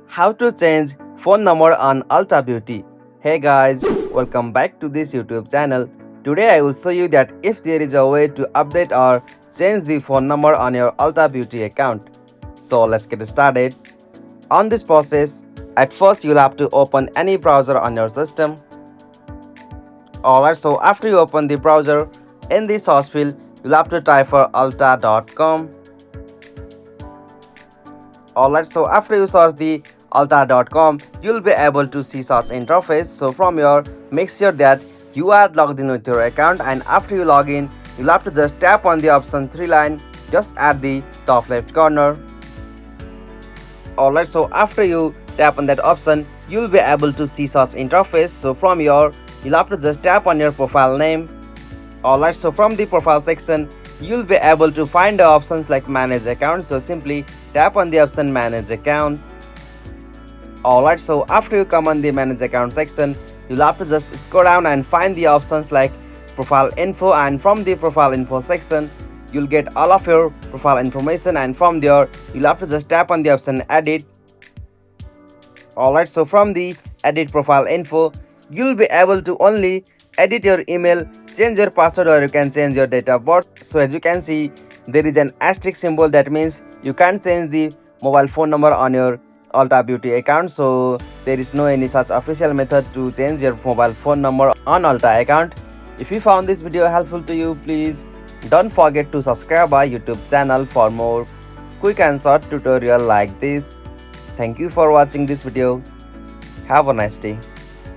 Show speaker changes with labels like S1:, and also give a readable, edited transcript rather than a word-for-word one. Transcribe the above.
S1: How to change phone number on Ulta Beauty. Hey guys, welcome back to this YouTube channel. Today I will show you that if there is a way to update or change the phone number on your Ulta Beauty account. So let's get started. On this process, at first you'll have to open any browser on your system. Alright, so after you open the browser, in the search field, you'll have to type for ulta.com. Alright, so after you search the ulta.com, you'll be able to see such interface. So from here, make sure that you are logged in with your account, and after you log in, you'll have to just tap on the option 3 line just at the top left corner. Alright, so after you tap on that option, you'll be able to see such interface. So from here, you'll have to just tap on your profile name. Alright, so from the profile section, you'll be able to find the options like manage account. So simply tap on the option manage account. Alright, so after you come on the manage account section, you'll have to just scroll down and find the options like profile info, and from the profile info section, you'll get all of your profile information, and from there you'll have to just tap on the option edit. Alright, so from the edit profile info, you'll be able to only edit your email, change your password, or you can change your date of birth. So as you can see, there is an asterisk symbol, that means you can't change the mobile phone number on your Ulta Beauty account. So there is no any such official method to change your mobile phone number on Ulta account. If you found this video helpful to you, please don't forget to subscribe our YouTube channel for more quick and short tutorial like this. Thank you for watching this video. Have a nice day.